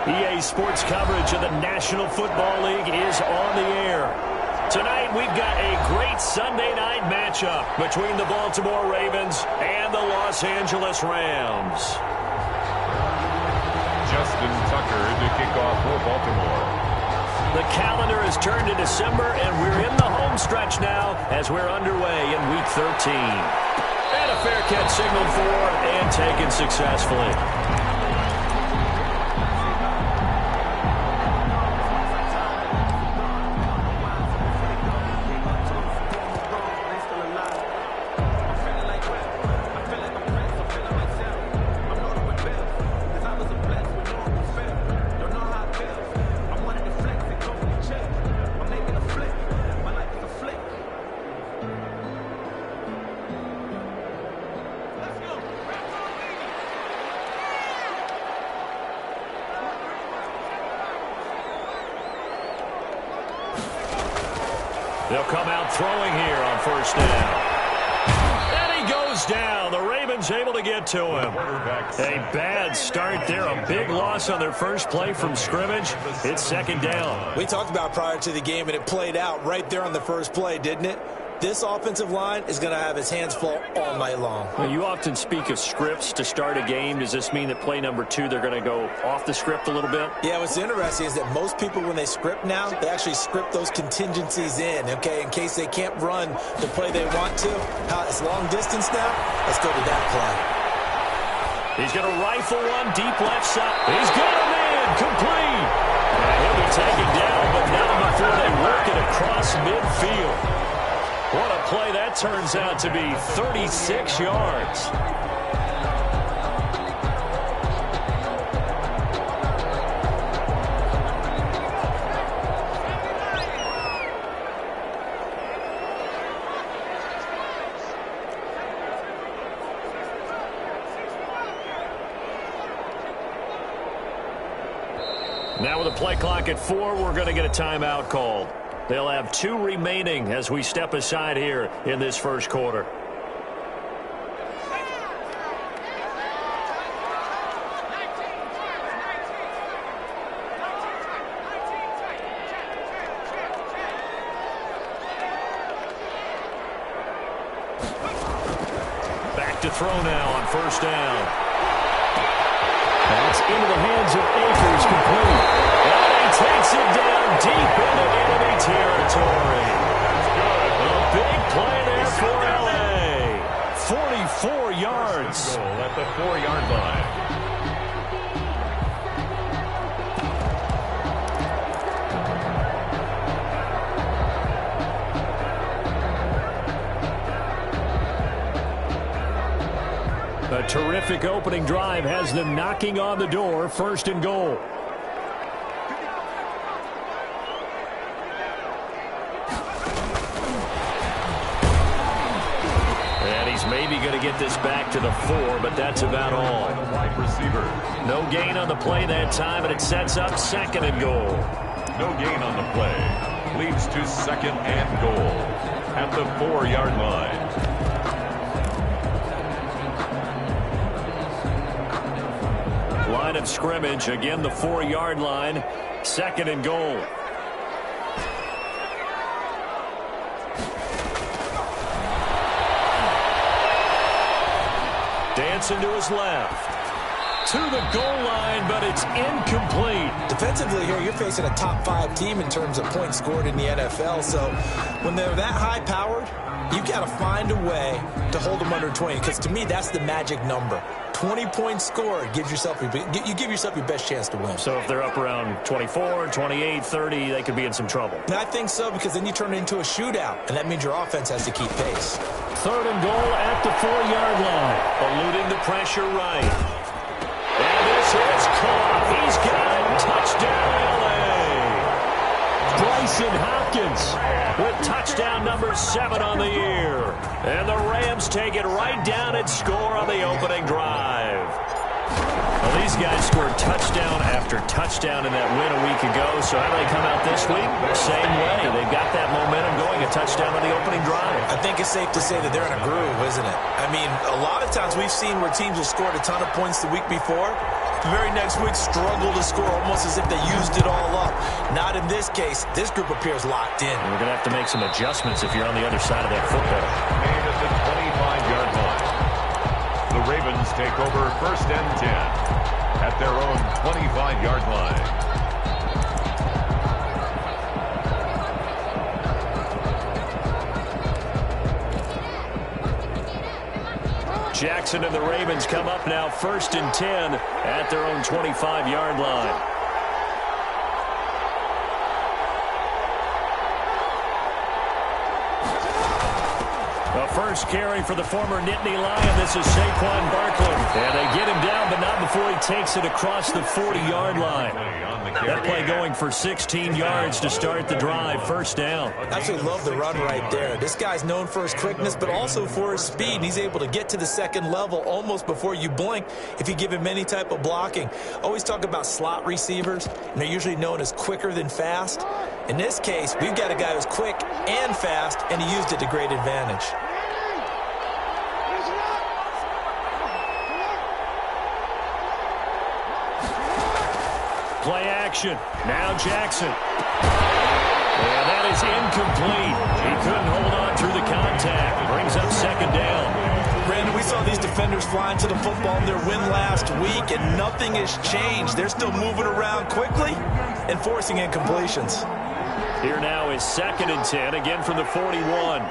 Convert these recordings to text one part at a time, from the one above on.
EA Sports coverage of the National Football League is on the air. Tonight, we've got a great Sunday night matchup between the Baltimore Ravens and the Los Angeles Rams. Justin Tucker to kick off for Baltimore. The calendar has turned to December, and we're in the home stretch now as we're underway in Week 13. And a fair catch signaled for and taken successfully. They'll come out throwing here on first down. And he goes down. The Ravens able to get to him. A bad start there. A big loss on their first play from scrimmage. It's second down. We talked about prior to the game, and it played out right there on the first play, didn't it? This offensive line is going to have its hands full all night long. Well, you often speak of scripts to start a game. Does this mean that play number 2, they're going to go off the script a little bit? Yeah, what's interesting is that most people, when they script now, they actually script those contingencies in, okay, in case they can't run the play they want to. It's long distance now. Let's go to that play. He's going to rifle one deep left side. He's got a man complete. And he'll be taken down, but not before they work it across midfield. What a play that turns out to be, 36 yards. Now with the play clock at 4, we're going to get a timeout called. They'll have 2 remaining as we step aside here in this first quarter. Back to throw now on first down. That's into the hands of Akers, complete. And he takes it down deep into enemy territory. A big play there for L.A. 44 yards. Goal at the 4-yard line. A terrific opening drive has them knocking on the door, first and goal. And he's maybe going to get this back to the 4, but that's about all. Wide receiver. No gain on the play that time, and it sets up second and goal. No gain on the play. Leads to second and goal at the 4-yard line. Line of scrimmage, again the 4-yard line, second and goal. Dancing to his left. To the goal line, but it's incomplete. Defensively here, you're facing a top 5 team in terms of points scored in the NFL, so when they're that high-powered, you got to find a way to hold them under 20, because to me, that's the magic number. 20 points scored, you give yourself your best chance to win. So if they're up around 24, 28, 30, they could be in some trouble. And I think so, because then you turn it into a shootout, and that means your offense has to keep pace. Third and goal at the 4-yard line. Eluding the pressure right. And this is caught. He's got it. Touchdown, L.A. Bryson Hopkins with touchdown number 7 on the year. And the Rams take it right down and score on the opening drive. Well, these guys scored touchdown after touchdown in that win a week ago. So how do they come out this week? Same way. They've got that momentum going, a touchdown on the opening drive. I think it's safe to say that they're in a groove, isn't it? I mean, a lot of times we've seen where teams have scored a ton of points the week before, The very next week, struggle to score, almost as if they used it all up. Not in this case. This group appears locked in. And we're going to have to make some adjustments if you're on the other side of that football. Aimed at the 25-yard line. The Ravens take over 1st and 10 at their own 25-yard line. Jackson and the Ravens come up now 1st and 10 at their own 25-yard line. The first carry for the former Nittany Lion. This is Saquon Barkley. And they get him down, but not before he takes it across the 40-yard line. That play going for 16 yards to start the drive. 1st down. Absolutely love the run right there. This guy's known for his quickness, but also for his speed. And he's able to get to the second level almost before you blink if you give him any type of blocking. Always talk about slot receivers, and they're usually known as quicker than fast. In this case, we've got a guy who's quick and fast, and he used it to great advantage. Play action. Now Jackson. And that is incomplete. He couldn't hold on through the contact. Brings up 2nd down. Brandon, we saw these defenders flying to the football in their win last week, and nothing has changed. They're still moving around quickly and forcing incompletions. Here now is 2nd and 10, again from the 41.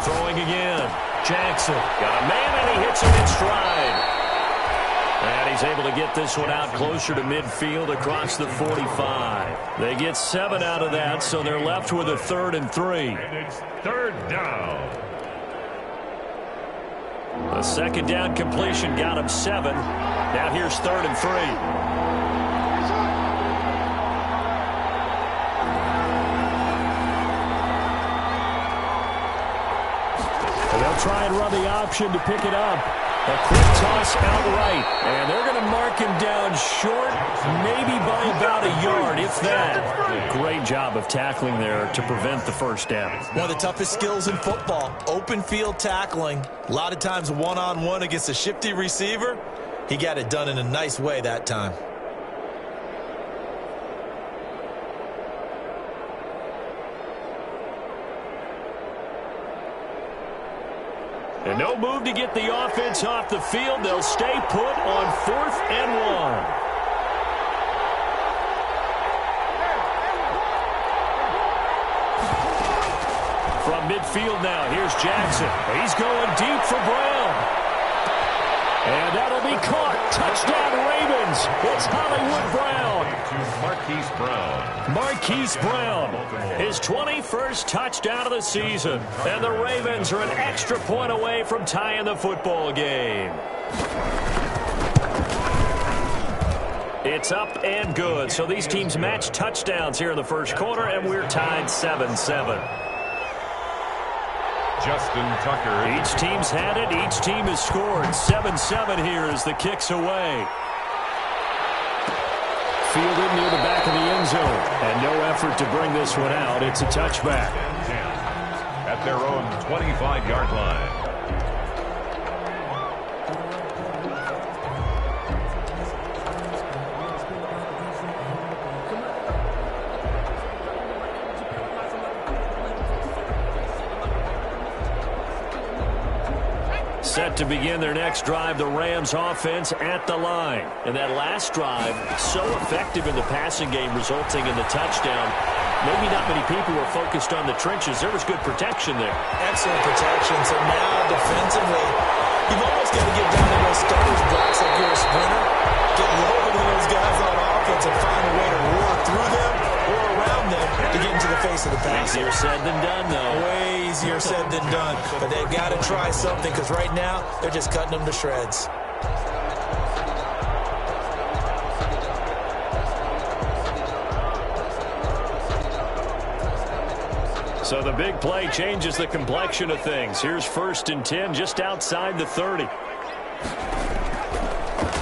Throwing again. Jackson got a man, and he hits it in stride. And he's able to get this one out closer to midfield across the 45. They get 7 out of that, so they're left with a 3rd and 3. And it's 3rd down. The 2nd down completion got him 7. Now here's 3rd and 3. They'll try and run the option to pick it up. A quick toss outright. And they're going to mark him down short, maybe by about a yard, if that. Great job of tackling there to prevent the 1st down. One of the toughest skills in football, open field tackling. A lot of times one-on-one against a shifty receiver. He got it done in a nice way that time. And no move to get the offense off the field. They'll stay put on 4th and 1. From midfield now, here's Jackson. He's going deep for Brown. And that'll be caught. Touchdown, Ravens. It's Hollywood Brown. To Marquise Brown. Marquise Brown, his 21st touchdown of the season. And the Ravens are an extra point away from tying the football game. It's up and good. So these teams match touchdowns here in the 1st quarter, and we're tied 7-7. Justin Tucker. Each team's had it. Each team has scored. 7-7 here as the kick's away. Fielded near the back of the end zone. And no effort to bring this one out. It's a touchback. At their own 25-yard line. Set to begin their next drive, the Rams offense at the line. And that last drive, so effective in the passing game, resulting in the touchdown. Maybe not many people were focused on the trenches. There was good protection there. Excellent protection. So now defensively, you've almost got to get down to those starters blocks like you're a sprinter. Get lower to those guys on offense and find a way to roar through them or around them to get into the face of the pass. Easier said than done, though. Way easier said than done. But they've got to try something because right now they're just cutting them to shreds. So the big play changes the complexion of things. Here's 1st and 10 just outside the 30.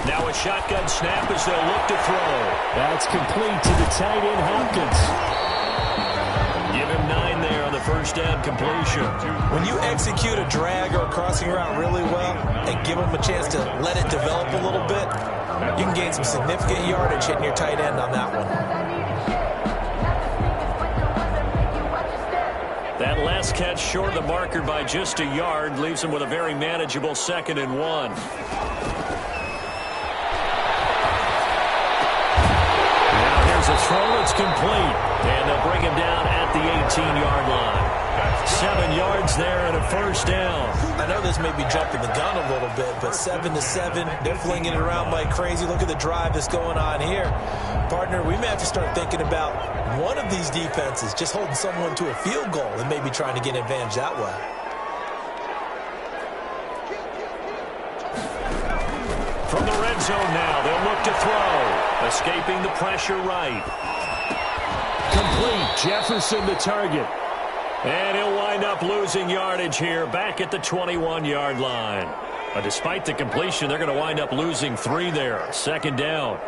Now a shotgun snap as they'll look to throw. That's complete to the tight end, Hopkins. Give him 9 there on the first down completion. When you execute a drag or a crossing route really well and give them a chance to let it develop a little bit, you can gain some significant yardage hitting your tight end on that one. That last catch short of the marker by just a yard leaves him with a very manageable 2nd and 1. Now here's a throw. It's complete. And they'll bring him down at the 18-yard line. 7 yards there and a first down. I know this may be jumping the gun a little bit, but 7-7, they're flinging it around like crazy. Look at the drive that's going on here. Partner, we may have to start thinking about one of these defenses just holding someone to a field goal and maybe trying to get an advantage that way. From the red zone now, they'll look to throw. Escaping the pressure right. Complete. Jefferson the target. And he'll wind up losing yardage here back at the 21-yard line. But despite the completion, they're going to wind up losing 3 there. 2nd down.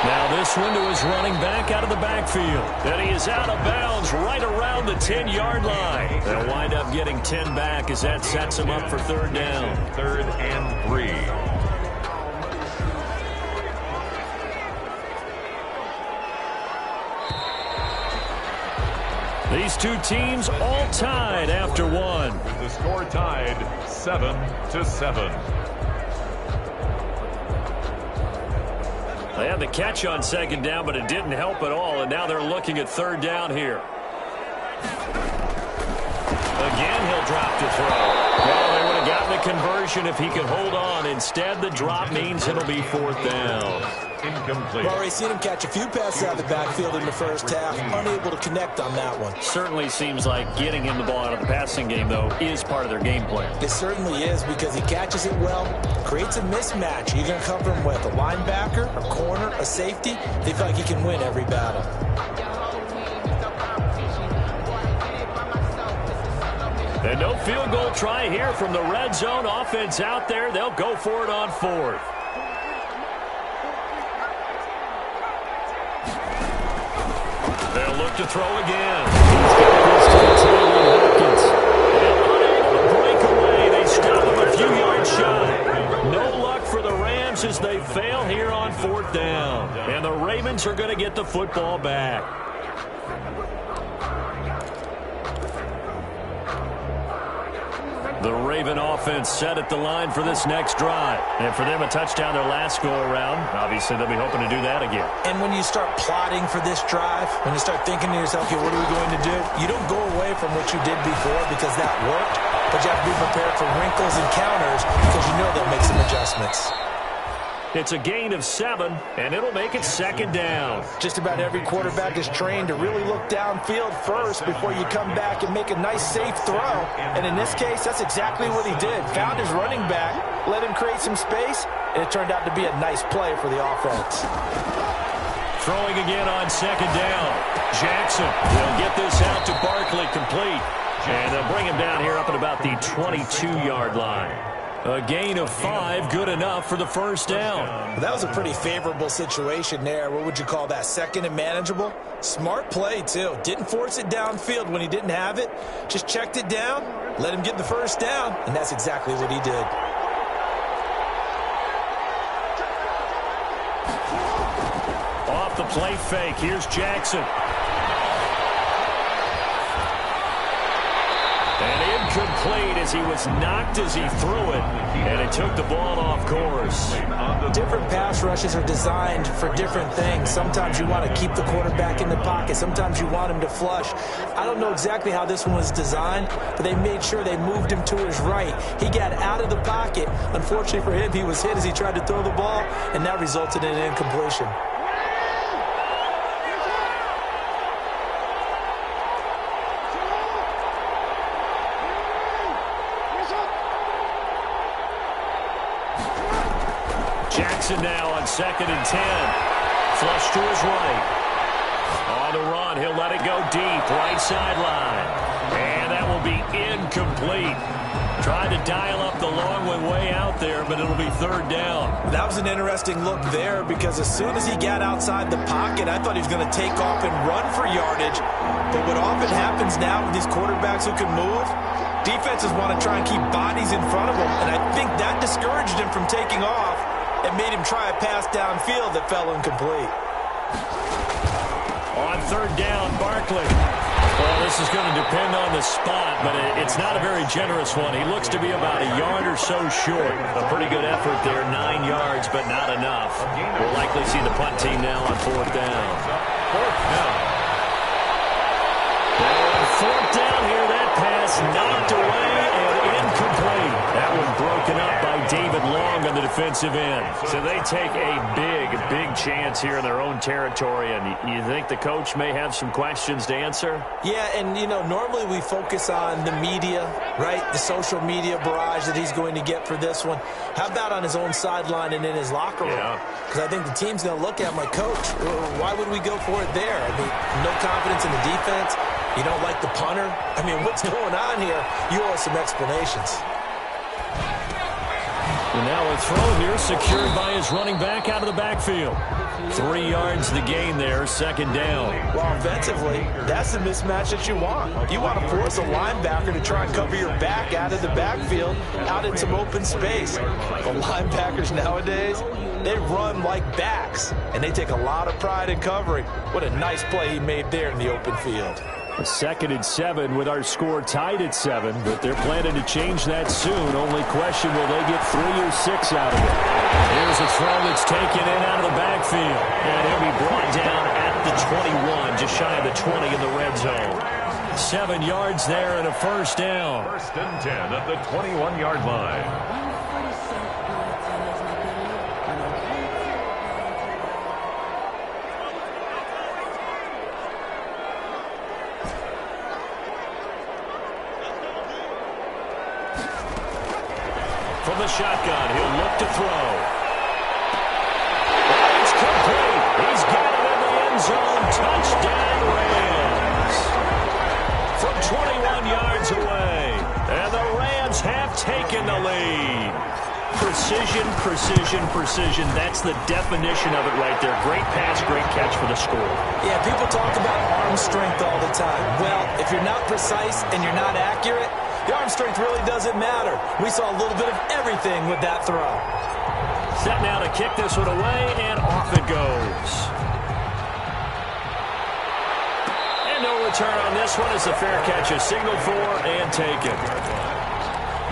Now this one to his running back out of the backfield. And he is out of bounds right around the 10-yard line. They'll wind up getting 10 back as that sets him up for 3rd down. 3rd and 3. These two teams all tied after one. The score tied 7-7. They had the catch on 2nd down, but it didn't help at all, and now they're looking at 3rd down here. Again, he'll drop to throw. Well, they would have gotten a conversion if he could hold on. Instead, the drop means it'll be 4th down. Incomplete. Well, already seen him catch a few passes out of the backfield in the first half. Unable to connect on that one. Certainly seems like getting him the ball out of the passing game, though, is part of their game plan. It certainly is because he catches it well, creates a mismatch. You're going to cover him with a linebacker, a corner, a safety. They feel like he can win every battle. And no field goal try here from the red zone. Offense out there. They'll go for it on 4th. They'll look to throw again. He's got this to the Taylor Hopkins. And unable to break away. They stop him a few yards shy. No luck for the Rams as they fail here on 4th down. And the Ravens are going to get the football back. The Raven offense set at the line for this next drive. And for them, a touchdown their last go-around. Obviously, they'll be hoping to do that again. And when you start plotting for this drive, when you start thinking to yourself, okay, what are we going to do? You don't go away from what you did before because that worked. But you have to be prepared for wrinkles and counters because you know they'll make some adjustments. It's a gain of 7, and it'll make it 2nd down. Just about every quarterback is trained to really look downfield first before you come back and make a nice, safe throw. And in this case, that's exactly what he did. Found his running back, let him create some space, and it turned out to be a nice play for the offense. Throwing again on 2nd down. Jackson will get this out to Barkley, complete. And they'll bring him down here up at about the 22-yard line. A gain of 5, good enough for the first down. Well, that was a pretty favorable situation there. What would you call that? 2nd and manageable? Smart play, too. Didn't force it downfield when he didn't have it. Just checked it down, let him get the first down, and that's exactly what he did. Off the play fake, here's Jackson. And incomplete as he was knocked as he threw it, and it took the ball off course. Different pass rushes are designed for different things. Sometimes you want to keep the quarterback in the pocket. Sometimes you want him to flush. I don't know exactly how this one was designed, but they made sure they moved him to his right. He got out of the pocket. Unfortunately for him, he was hit as he tried to throw the ball, and that resulted in an incompletion. Jackson now on 2nd and 10. Flush to his right. On the run, he'll let it go deep, right sideline. And that will be incomplete. Tried to dial up the long one way out there, but it'll be third down. That was an interesting look there because as soon as he got outside the pocket, I thought he was going to take off and run for yardage. But what often happens now with these quarterbacks who can move, defenses want to try and keep bodies in front of them, and I think that discouraged him from taking off and made him try a pass downfield that fell incomplete. On third down, Barkley. Well, this is going to depend on the spot, but it's not a very generous one. He looks to be about a yard or so short. A pretty good effort there, 9 yards, but not enough. We'll likely see the punt team now on fourth down. Fourth down. Fourth down here, that pass knocked away and incomplete. That one broken up by David Long on the defensive end. So they take a big chance here in their own territory, and you think the coach may have some questions to answer? Yeah, and, you know, normally we focus on the media, right? The social media barrage that he's going to get for this one. How about on his own sideline and in his locker room? Because I think the team's going to look at him like, Coach, why would we go for it there? I mean, no confidence in the defense. You don't like the punter? I mean, what's going on here? You owe us some explanations. And now a throw here secured by his running back out of the backfield. 3 yards the gain there, second down. Well, offensively, that's the mismatch that you want. You want to force a linebacker to try and cover your back out of the backfield, out in some open space. The linebackers nowadays, they run like backs, and they take a lot of pride in covering. What a nice play he made there in the open field. A 2nd and 7 with our score tied at 7, but they're planning to change that soon. Only question, will they get 3 or 6 out of it? Here's a throw that's taken in out of the backfield. And he'll be brought down at the 21, just shy of the 20 in the red zone. 7 yards there and a first down. First and 10 at the 21-yard line. From the shotgun, he'll look to throw. It's complete. He's got it in the end zone. Touchdown, Rams. From 21 yards away. And the Rams have taken the lead. Precision. That's the definition of it right there. Great pass, great catch for the score. Yeah, people talk about arm strength all the time. Well, if you're not precise and you're not accurate, the arm strength really doesn't matter. We saw a little bit of everything with that throw. Set now to kick this one away, and off it goes. And no return on this one. It's a fair catch, a signal for, and taken.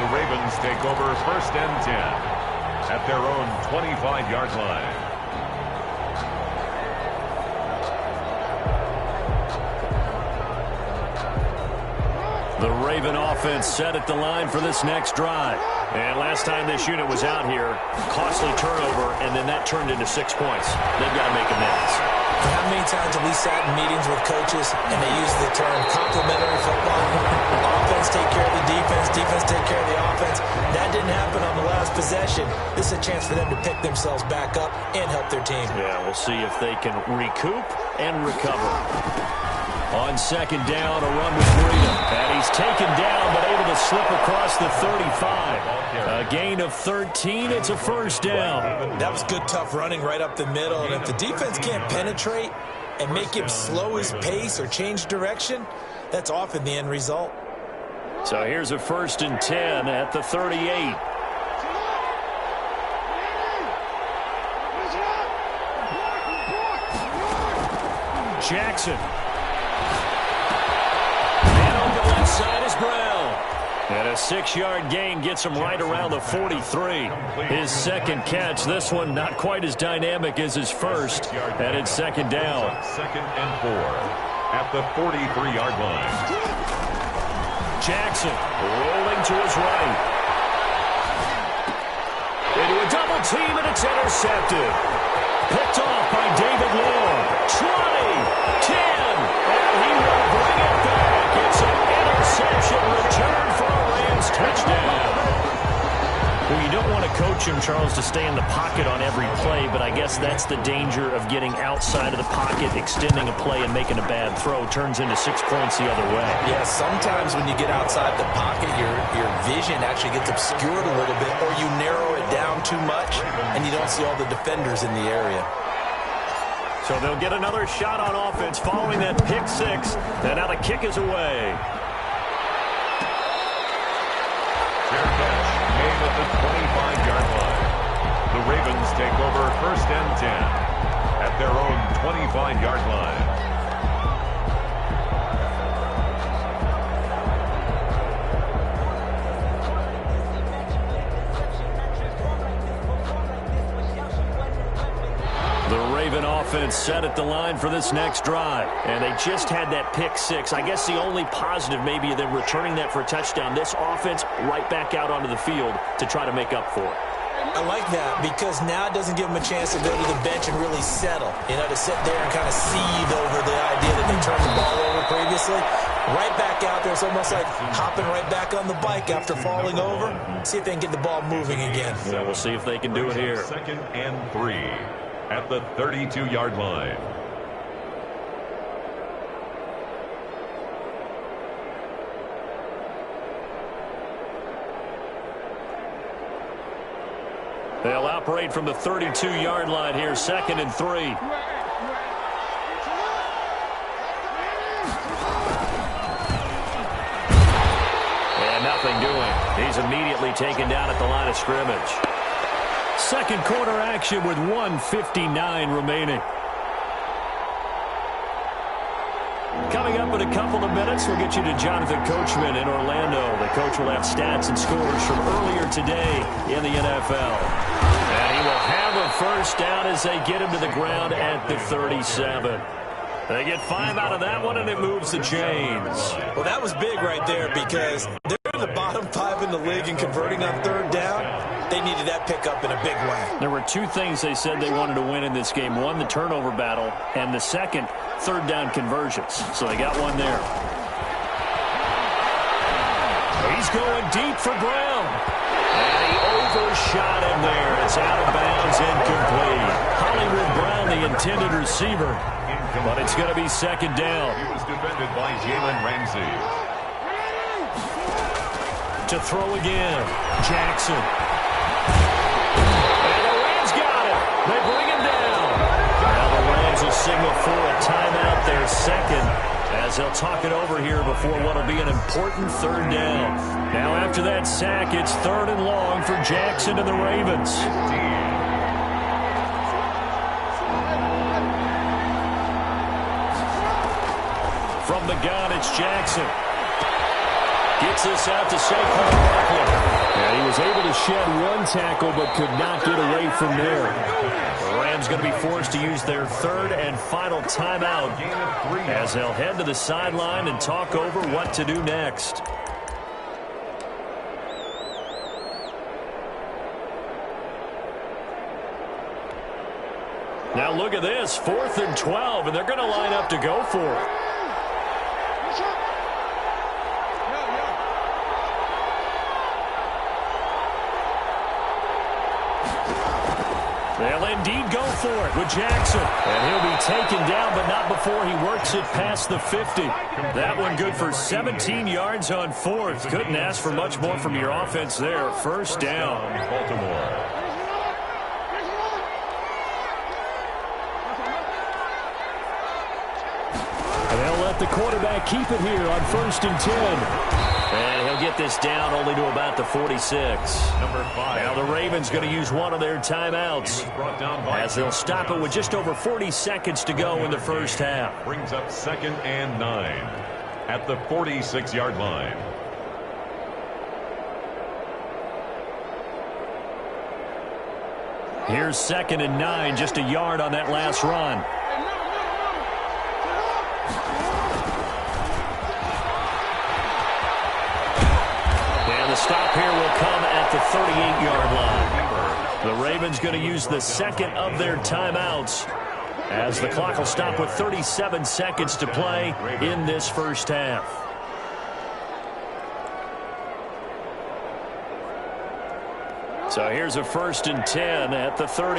The Ravens take over first and 10 at their own 25-yard line. The Raven offense set at the line for this next drive. And last time this unit was out here, costly turnover, and then that turned into 6 points. They've got to make amends. How many times have we sat in meetings with coaches and they use the term complementary football? Offense take care of the defense, defense take care of the offense. That didn't happen on the last possession. This is a chance for them to pick themselves back up and help their team. Yeah, we'll see if they can recoup and recover. On second down, a run with freedom. And he's taken down, but able to slip across the 35. A gain of 13. It's a first down. That was good, tough running right up the middle. And if the defense can't penetrate and make him slow his pace or change direction, that's often the end result. So here's a first and 10 at the 38. Jackson. And on the left side is Brown. And a 6-yard gain gets him right around the 43. His second catch. This one not quite as dynamic as his first. And it's second down. Second and 4 at the 43-yard line. Jackson rolling to his right. Into a double team, and it's intercepted. Picked off by David Long. 20, 10, and he will bring it back. It's an interception return for a Rams touchdown. Well, you don't want to coach coach him, Charles, to stay in the pocket on every play, but I guess that's the danger of getting outside of the pocket, extending a play and making a bad throw. Turns into 6 points the other way. Yeah, sometimes when you get outside the pocket, your vision actually gets obscured a little bit, or you narrow it down too much, and you don't see all the defenders in the area. So they'll get another shot on offense following that pick six. And now the kick is away. Fair catch made at the 25-yard line. The Ravens take over 1st and 10 at their own 25-yard line. Offense set at the line for this next drive. And they just had that pick six. I guess the only positive maybe of them returning that for a touchdown. This offense right back out onto the field to try to make up for it. I like that because now it doesn't give them a chance to go to the bench and really settle. You know, to sit there and kind of seethe over the idea that they turned the ball over previously. Right back out there. It's almost like hopping right back on the bike after falling over. See if they can get the ball moving again. Yeah, we'll see if they can do it here. 2nd and 3 at the 32-yard line. They'll operate from the 32-yard line here, 2nd and 3. And nothing doing. He's immediately taken down at the line of scrimmage. Second quarter action with 1:59 remaining. Coming up in a couple of minutes, we'll get you to Jonathan Coachman in Orlando. The coach will have stats and scores from earlier today in the NFL. And he will have a first down as they get him to the ground at the 37. They get 5 out of that one, and it moves the chains. Well, that was big right there because they're in the bottom 5 in the league in converting on 3rd down. They needed that pickup in a big way. There were 2 things they said they wanted to win in this game. One, the turnover battle, and the second, 3rd down conversions. So they got one there. He's going deep for Brown. And he overshot him there. It's out of bounds, incomplete. Hollywood Brown, the intended receiver. But it's going to be 2nd down. He was defended by Jalen Ramsey. To throw again. Jackson. And the Rams got him. They bring him down. Now the Rams will signal for a timeout, their 2nd, as they'll talk it over here before what will be an important 3rd down. Now after that sack, it's 3rd and long for Jackson and the Ravens. From the gun, it's Jackson. Gets this out to Saquon Barkley. And he was able to shed one tackle but could not get away from there. The Rams going to be forced to use their 3rd and final timeout as they'll head to the sideline and talk over what to do next. Now look at this, 4th and 12, and they're going to line up to go for it. They'll indeed go for it with Jackson. And he'll be taken down, but not before he works it past the 50. That one good for 17 yards on 4th. Couldn't ask for much more from your offense there. First down. Baltimore. And they'll let the quarterback keep it here on 1st and 10. And he'll get this down only to about the 46. Number 5. Now the Ravens going to use one of their timeouts as they'll stop it with just over 40 seconds to go in the first half. Brings up 2nd and 9 at the 46-yard line. Here's 2nd and 9, just a yard on that last run. The stop here will come at the 38-yard line. The Ravens going to use the 2nd of their timeouts as the clock will stop with 37 seconds to play in this first half. So here's a 1st and 10 at the 38.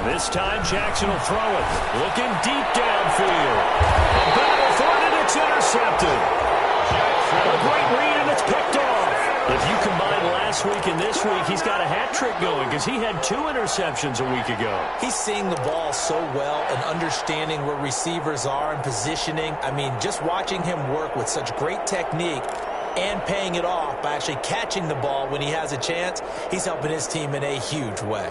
This time Jackson will throw it. Looking deep downfield. A battle for it, and it's intercepted. A great read, and it's picked off. If you combine last week and this week, he's got a hat trick going because he had 2 interceptions a week ago. He's seeing the ball so well and understanding where receivers are and positioning. I mean, just watching him work with such great technique and paying it off by actually catching the ball when he has a chance, he's helping his team in a huge way.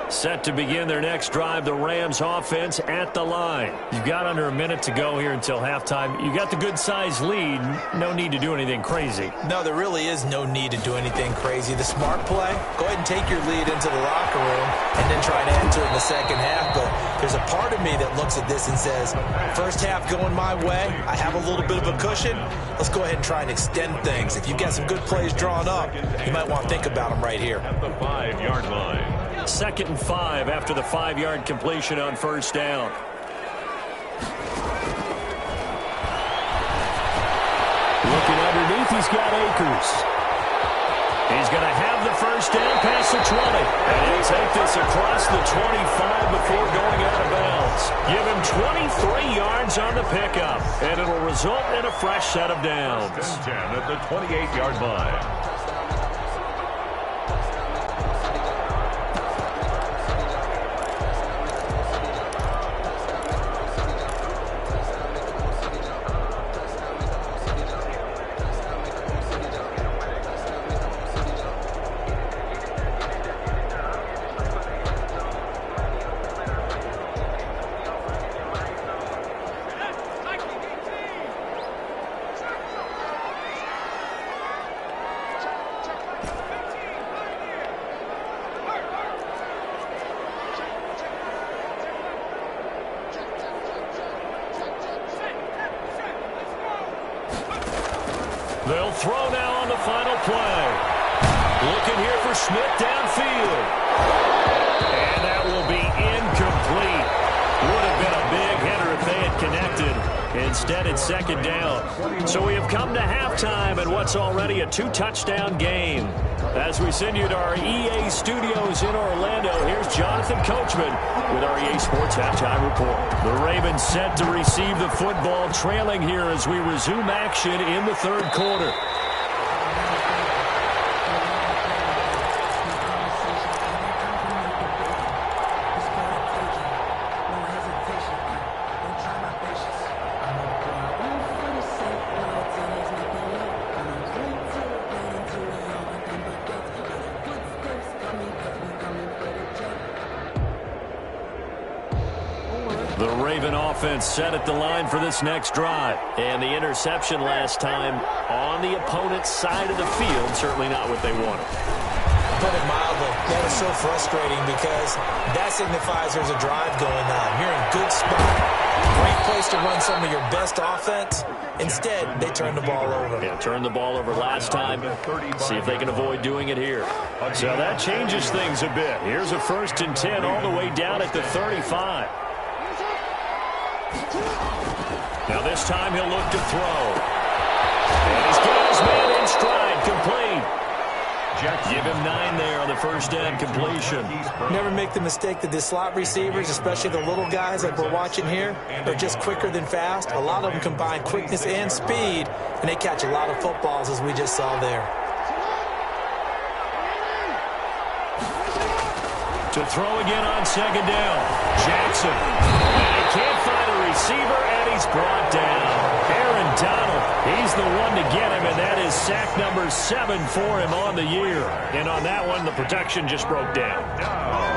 Set to begin their next drive, the Rams offense at the line. You've got under a minute to go here until halftime. You got the good-sized lead. No need to do anything crazy. No, there really is no need to do anything crazy. The smart play, go ahead and take your lead into the locker room and then try to enter in the second half. But there's a part of me that looks at this and says, first half going my way, I have a little bit of a cushion. Let's go ahead and try and extend things. If you've got some good plays drawn up, you might want to think about them right here. At the 5-yard line. 2nd and 5 after the 5-yard completion on 1st down. Looking underneath, he's got Akers. He's going to have the 1st down past the 20. And he'll take this across the 25 before going out of bounds. Give him 23 yards on the pickup, and it'll result in a fresh set of downs. 10 at the 28-yard line. They'll throw now on the final play. Looking here for Smith downfield. And that will be incomplete. Would have been a big hitter if they had connected. Instead, it's 2nd down. So we have come to halftime in what's already a 2-touchdown game. As we send you to our EA studios in Orlando, here's Jonathan Coachman with our EA Sports Halftime Report. The Ravens set to receive the football, trailing here as we resume action in the 3rd quarter. The Raven offense set at the line for this next drive. And the interception last time on the opponent's side of the field, certainly not what they wanted. Put it mildly, that is so frustrating because that signifies there's a drive going on. You're in a good spot. Great place to run some of your best offense. Instead, they turn the ball over. Yeah, turned the ball over last time. See if they can avoid doing it here. So that changes things a bit. Here's a 1st and 10 all the way down at the 35. Now this time he'll look to throw. And he's got his man in stride, complete. Give him 9 there on the 1st down completion. Never make the mistake that the slot receivers, especially the little guys like we're watching here, are just quicker than fast. A lot of them combine quickness and speed, and they catch a lot of footballs as we just saw there. To throw again on 2nd down. Jackson. And he can't find a receiver, and he's brought down. Aaron Donald, he's the one to get him, and that is sack number 7 for him on the year. And on that one, the protection just broke down.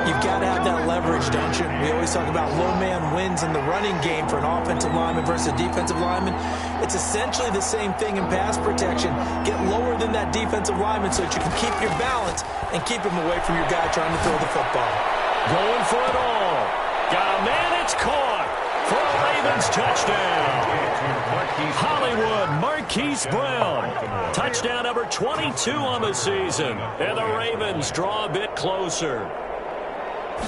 You've got to have that leverage, don't you? We always talk about low man wins in the running game for an offensive lineman versus a defensive lineman. It's essentially the same thing in pass protection. Get lower than that defensive lineman so that you can keep your balance and keep him away from your guy trying to throw the football. Going for it all. Got a man, it's caught for a Ravens touchdown. Hollywood Marquise Brown. Touchdown number 22 on the season. And the Ravens draw a bit closer.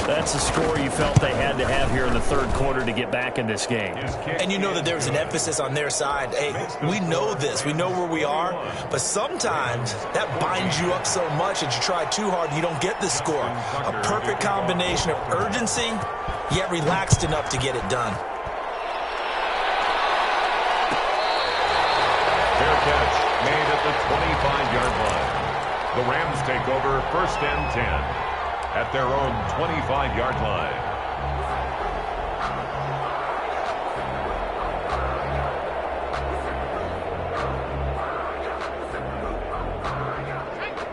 That's the score you felt they had to have here in the third quarter to get back in this game. And you know that there was an emphasis on their side. Hey, we know this. We know where we are. But sometimes that binds you up so much that you try too hard and you don't get the score. A perfect combination of urgency, yet relaxed enough to get it done. Fair catch made at the 25-yard line. The Rams take over 1st and 10. At their own 25-yard line.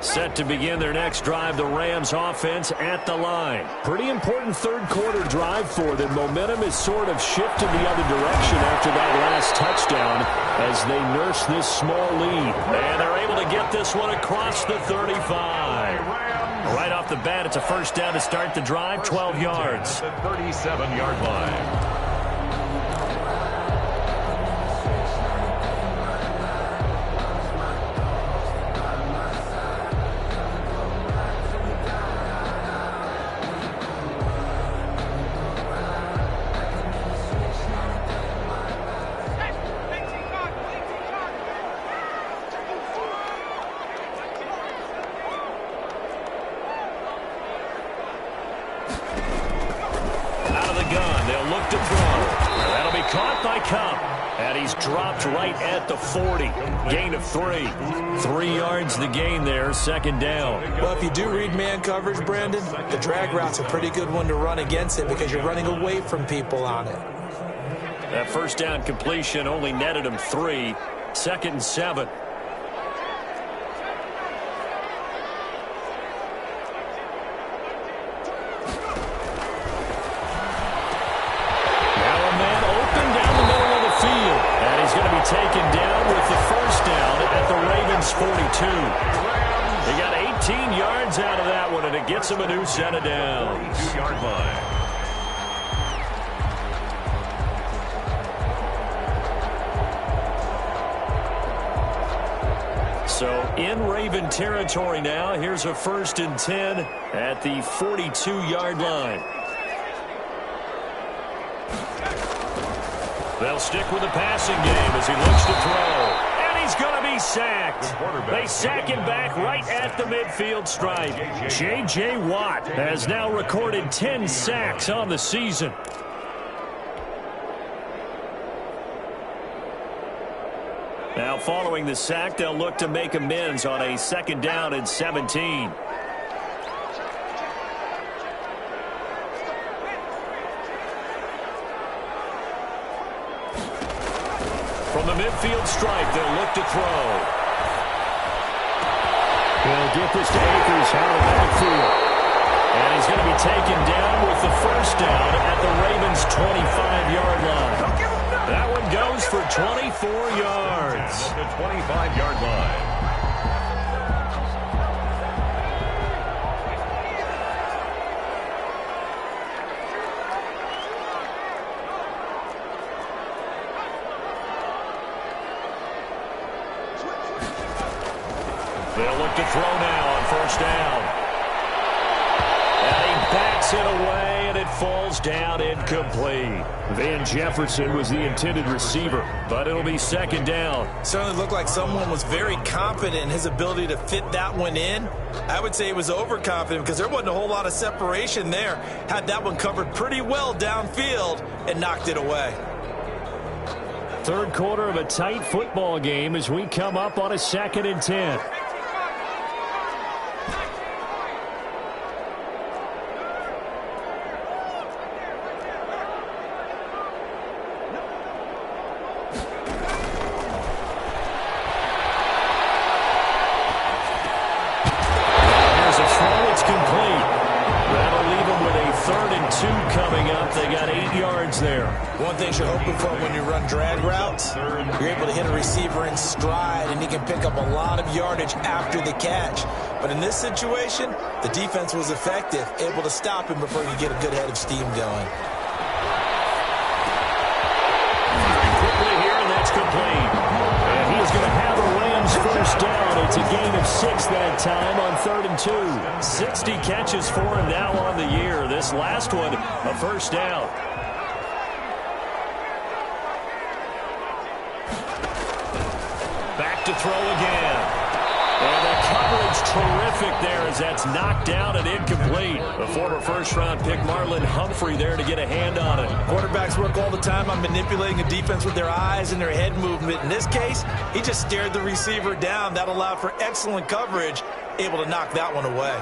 Set to begin their next drive, the Rams offense at the line. Pretty important third quarter drive for them. Momentum is sort of shifted the other direction after that last touchdown as they nurse this small lead. And they're able to get this one across the 35. Right off the bat, it's a first down to start the drive, 12 yards. The 37-yard line. Dropped right at the 40. Gain of 3. 3 yards the gain there, second down. Well, if you do read man coverage, Brandon, the drag route's a pretty good one to run against it because you're running away from people on it. That first down completion only netted him 3. 2nd and 7. Taken down with the first down at the Ravens 42. They got 18 yards out of that one, and it gets them a new set of downs. 2-yard line. So in Raven territory now. Here's a 1st and 10 at the 42-yard line. They'll stick with the passing game as he looks to throw. And he's going to be sacked. They sack him back right at the midfield stripe. J.J. Watt has now recorded 10 sacks on the season. Now following the sack, they'll look to make amends on a 2nd down and 17. From the midfield stripe, they'll look to throw. They'll get this to Akers out of the backfield. And he's going to be taken down with the first down at the Ravens' 25-yard line. That one goes for 24 yards. At the 25-yard line. They'll look to throw now on first down. And he backs it away, and it falls down incomplete. Van Jefferson was the intended receiver, but it'll be 2nd down. Certainly looked like someone was very confident in his ability to fit that one in. I would say he was overconfident because there wasn't a whole lot of separation there. Had that one covered pretty well downfield and knocked it away. Third quarter of a tight football game as we come up on a 2nd and 10. One thing you're hoping for when you run drag routes, you're able to hit a receiver in stride, and he can pick up a lot of yardage after the catch. But in this situation, the defense was effective, able to stop him before he could get a good head of steam going. Quickly here, and that's complete. And he is going to have a Rams first down. It's a gain of 6 that time on 3rd and 2. 60 catches for him now on the year. This last one, a first down. Back to throw again. And the coverage terrific there as that's knocked down and incomplete. The former first-round pick Marlon Humphrey there to get a hand on it. Quarterbacks work all the time on manipulating a defense with their eyes and their head movement. In this case, he just stared the receiver down. That allowed for excellent coverage, able to knock that one away.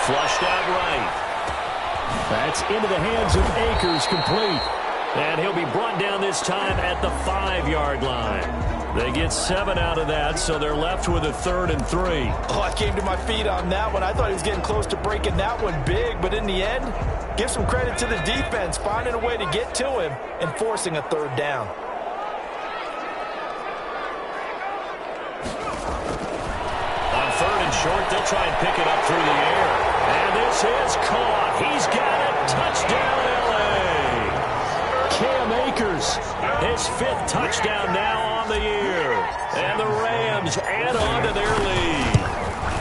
Flushed out right. That's into the hands of Akers, complete. And he'll be brought down this time at the 5-yard line. They get 7 out of that, so they're left with a 3rd and 3. Oh, I came to my feet on that one. I thought he was getting close to breaking that one big, but in the end, give some credit to the defense, finding a way to get to him and forcing a 3rd down. On 3rd and short, they'll try and pick it up through the air. And this is caught. He's got it. Touchdown, L.A. Cam Akers, his 5th touchdown now on the year. And the Rams add on to their lead.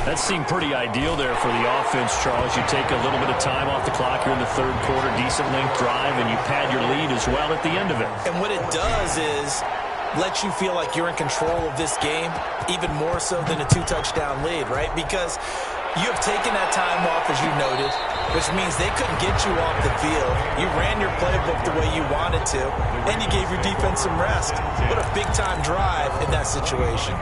That seemed pretty ideal there for the offense, Charles. You take a little bit of time off the clock here in the 3rd quarter, decent length drive, and you pad your lead as well at the end of it. And what it does is let you feel like you're in control of this game, even more so than a 2-touchdown lead, right? Because you have taken that time off, as you noted, which means they couldn't get you off the field. You ran your playbook the way you wanted to, and you gave your defense some rest. What a big-time drive in that situation.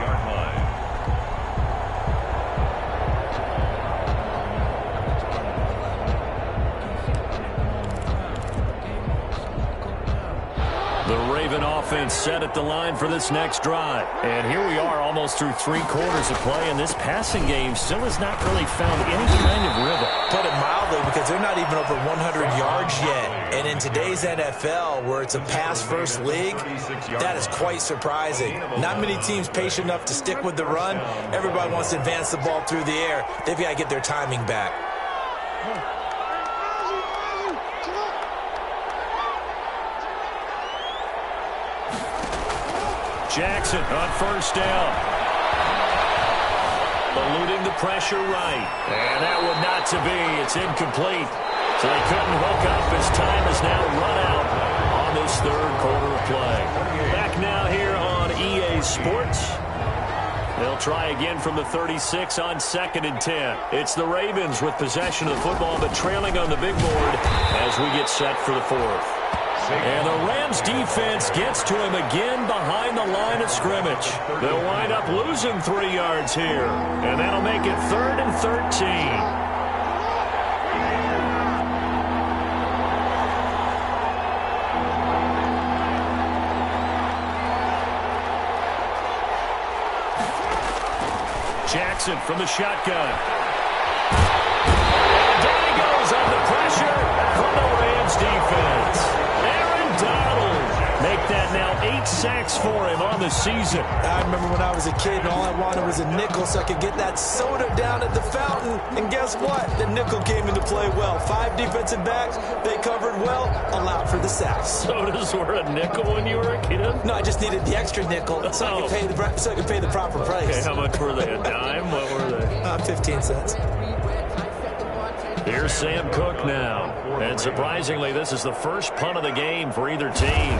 The Raven offense set at the line for this next drive. And here we are almost through 3 quarters of play, and this passing game still has not really found any kind of rhythm. Put it mildly, because they're not even over 100 yards yet. And in today's NFL, where it's a pass-first league, that is quite surprising. Not many teams patient enough to stick with the run. Everybody wants to advance the ball through the air. They've got to get their timing back. Jackson on 1st down. Eluding the pressure right. And that one not to be. It's incomplete. So they couldn't hook up as time is now run out on this 3rd quarter of play. Back now here on EA Sports. They'll try again from the 36 on 2nd and 10. It's the Ravens with possession of the football, but trailing on the big board as we get set for the 4th. And the Rams defense gets to him again behind the line of scrimmage. They'll wind up losing 3 yards here, and that'll make it 3rd and 13. Jackson from the shotgun. And down he goes under pressure from the Rams defense. Donald make that now 8 sacks for him on the season. I remember when I was a kid and all I wanted was a nickel so I could get that soda down at the fountain. And guess what? The nickel came into play well. 5 defensive backs, they covered well, allowed for the sacks. Sodas were a nickel when you were a kid? No, I just needed the extra nickel so I could pay the proper price. Okay, how much were they? A dime? What were they? 15 cents. Here's Sam Cook now. And surprisingly, this is the first punt of the game for either team.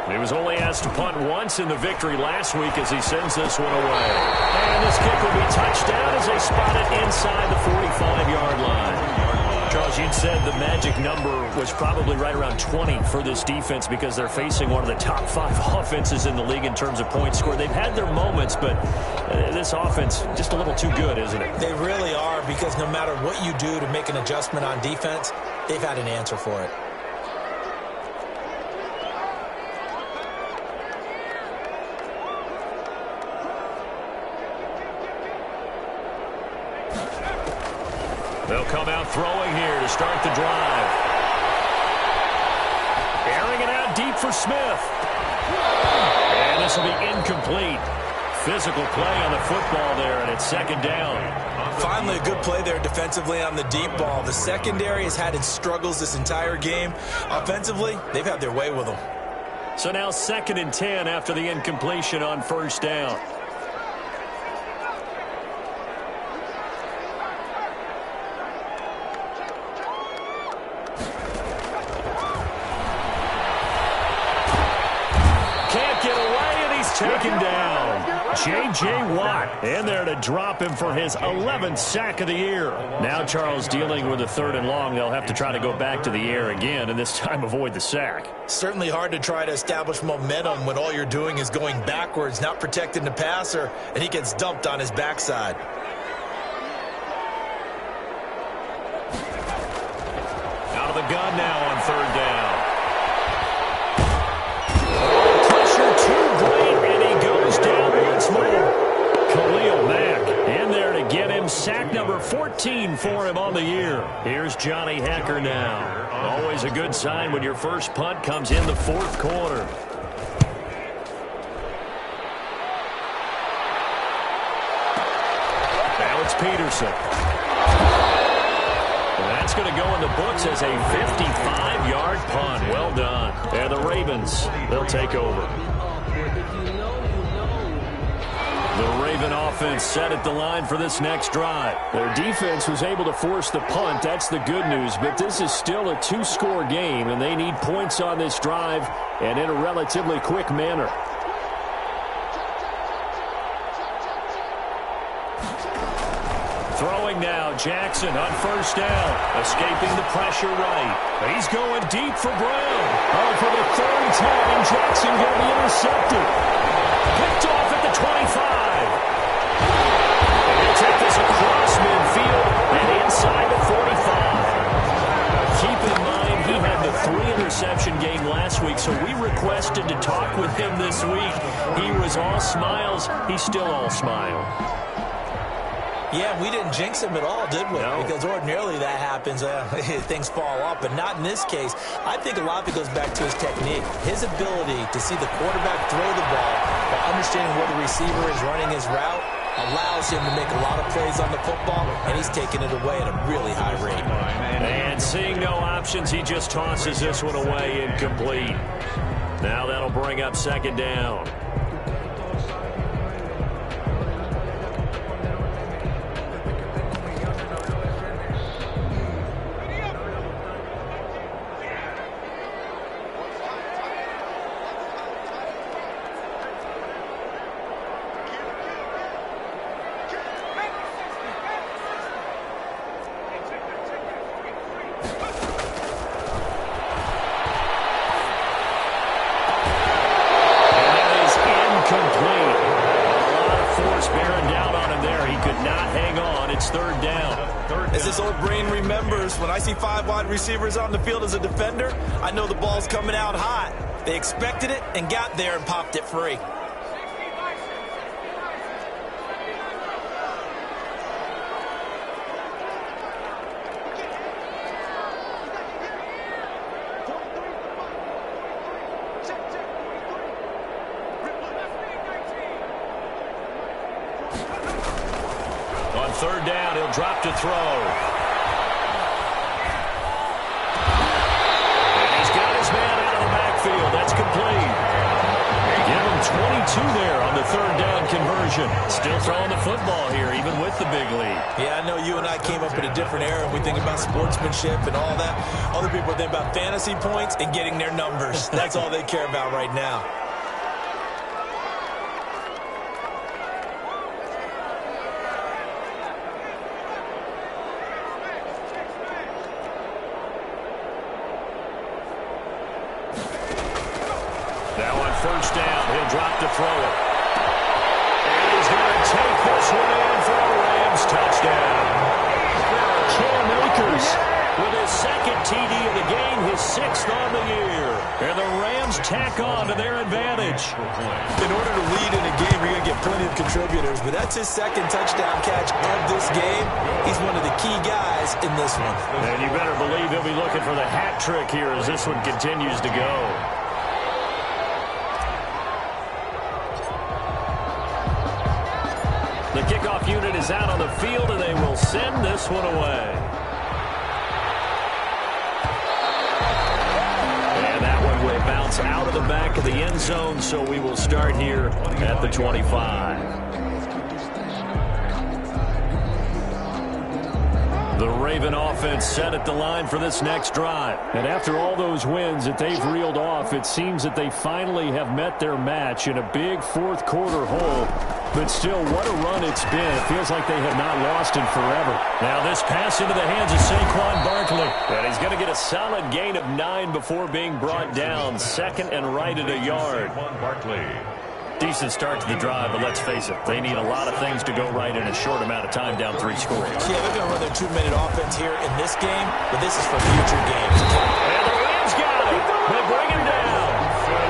He was only asked to punt once in the victory last week as he sends this one away. And this kick will be touchdown as they spot it inside the 45-yard line. Charles, you'd said the magic number was probably right around 20 for this defense because they're facing one of the top 5 offenses in the league in terms of points scored. They've had their moments, but this offense just a little too good, isn't it? They really are, because no matter what you do to make an adjustment on defense, they've had an answer for it. They'll come out throwing here to start the drive. Airing it out deep for Smith. And this will be incomplete. Physical play on the football there, and it's 2nd down. Finally, a good play there defensively on the deep ball. The secondary has had its struggles this entire game. Offensively, they've had their way with them. So now 2nd and 10 after the incompletion on first down. Can't get away, and he's taken down. J.J. Watt in there to drop him for his 11th sack of the year. Now Charles dealing with a 3rd and long. They'll have to try to go back to the air again, and this time avoid the sack. Certainly hard to try to establish momentum when all you're doing is going backwards, not protecting the passer, and he gets dumped on his backside. Out of the gun now on 3rd down. Khalil Mack in there to get him. Sack number 14 for him on the year. Here's Johnny Hekker now. Always a good sign when your first punt comes in the 4th quarter. Now it's Peterson. And that's going to go in the books as a 55-yard punt. Well done. And the Ravens, they'll take over. The Raven offense set at the line for this next drive. Their defense was able to force the punt. That's the good news. But this is still a 2-score game, and they need points on this drive and in a relatively quick manner. Throwing now, Jackson on first down. Escaping the pressure right. He's going deep for Brown. Oh, for the 3rd time, Jackson going to be intercepted. Picked off at the 25. And he'll take this across midfield and inside the 45. Keep in mind, he had the 3-interception game last week, so we requested to talk with him this week. He was all smiles. He's still all smile. Yeah, we didn't jinx him at all, did we? No. Because ordinarily that happens. Things fall off, but not in this case. I think a lot of it goes back to his technique. His ability to see the quarterback throw the ball while understanding where the receiver is running his route allows him to make a lot of plays on the football, and he's taking it away at a really high rate. And seeing no options, he just tosses this one away incomplete. Now that'll bring up 2nd down. When I see 5 wide receivers on the field as a defender, I know the ball's coming out hot. They expected it and got there and popped it free. On 3rd down, he'll drop to throw. That's complete. Give him 22 there on the 3rd down conversion. Still throwing the football here, even with the big lead. Yeah, I know you and I came up in a different era. We think about sportsmanship and all that. Other people think about fantasy points and getting their numbers. That's all they care about right now. Now on 1st down, he'll drop to throw it. And he's going to take this one in for a Rams touchdown. Cam Akers with his 2nd TD of the game, his 6th on the year. And the Rams tack on to their advantage. In order to lead in a game, you're going to get plenty of contributors, but that's his 2nd touchdown catch of this game. He's one of the key guys in this one. And you better believe he'll be looking for the hat trick here as this one continues to go. The kickoff unit is out on the field, and they will send this one away. And that one will bounce out of the back of the end zone, so we will start here at the 25. The Raven offense set at the line for this next drive. And after all those wins that they've reeled off, it seems that they finally have met their match in a big fourth quarter hole. But still, what a run it's been. It feels like they have not lost in forever. Now this pass into the hands of Saquon Barkley. And he's going to get a solid gain of 9 before being brought down. Second and right at a yard. Barkley. Decent start to the drive, but let's face it, they need a lot of things to go right in a short amount of time down 3 scores. Yeah, they're going to run their 2-minute offense here in this game, but this is for future games. And the Rams got it. They bring him down.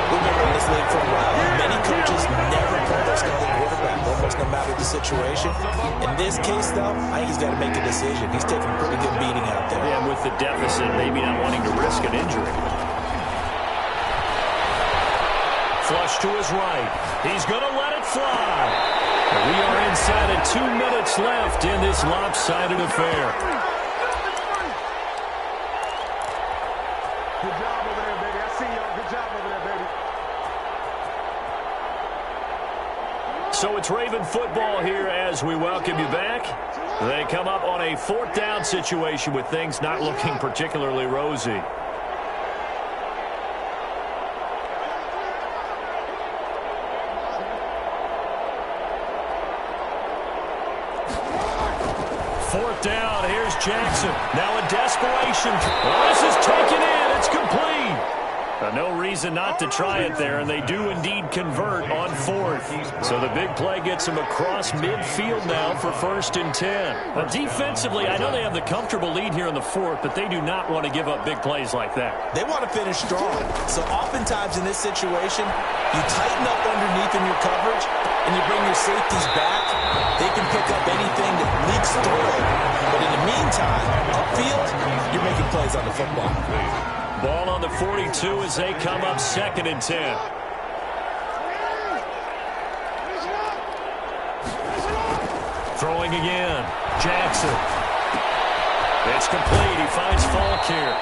We've been in this league for a while. Many coaches never pull their starting quarterback, almost no matter the situation. In this case, though, I think he's got to make a decision. He's taking a pretty good beating out there. Yeah, with the deficit, maybe not wanting to risk an injury. Flush to his right. He's going to let it fly. We are inside of 2 minutes left in this lopsided affair. Good job over there, baby. I see y'all. Good job over there, baby. So it's Raven football here as we welcome you back. They come up on a 4th down situation with things not looking particularly rosy. Down, here's Jackson. Now in desperation. Oh, this is taken in. It's complete. No reason not to try it there, and they do indeed convert on 4th. So the big play gets them across midfield now for 1st and 10. But defensively, I know they have the comfortable lead here in the 4th, but they do not want to give up big plays like that. They want to finish strong. So oftentimes in this situation, you tighten up underneath in your coverage, and you bring your safeties back. They can pick up anything that leaks through. But in the meantime, upfield, you're making plays on the football. Ball on the 42 as they come up 2nd and 10. Throwing again. Jackson. It's complete. He finds Falk here.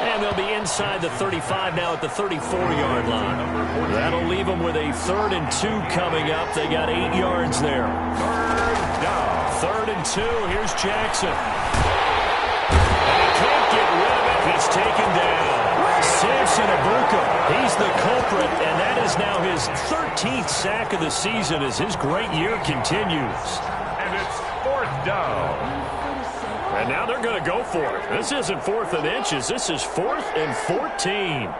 And they'll be inside the 35 now at the 34-yard line. That'll leave them with a 3rd and 2 coming up. They got 8 yards there. 3rd and 2. Here's Jackson. And he can't get rid of it. He's taken down. Samson Abuka. He's the culprit, and that is now his 13th sack of the season as his great year continues. And it's 4th down. And now they're going to go for it. This isn't 4th and inches. This is 4th and 14.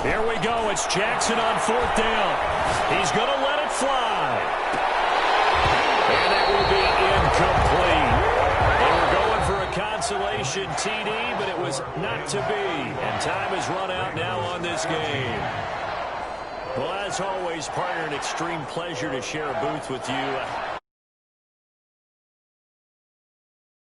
Here we go. It's Jackson on 4th down. He's going to let it fly. And it will be incomplete. They were going for a consolation TD, but it was not to be. And time has run out now on this game. Well, as always, partner, an extreme pleasure to share a booth with you.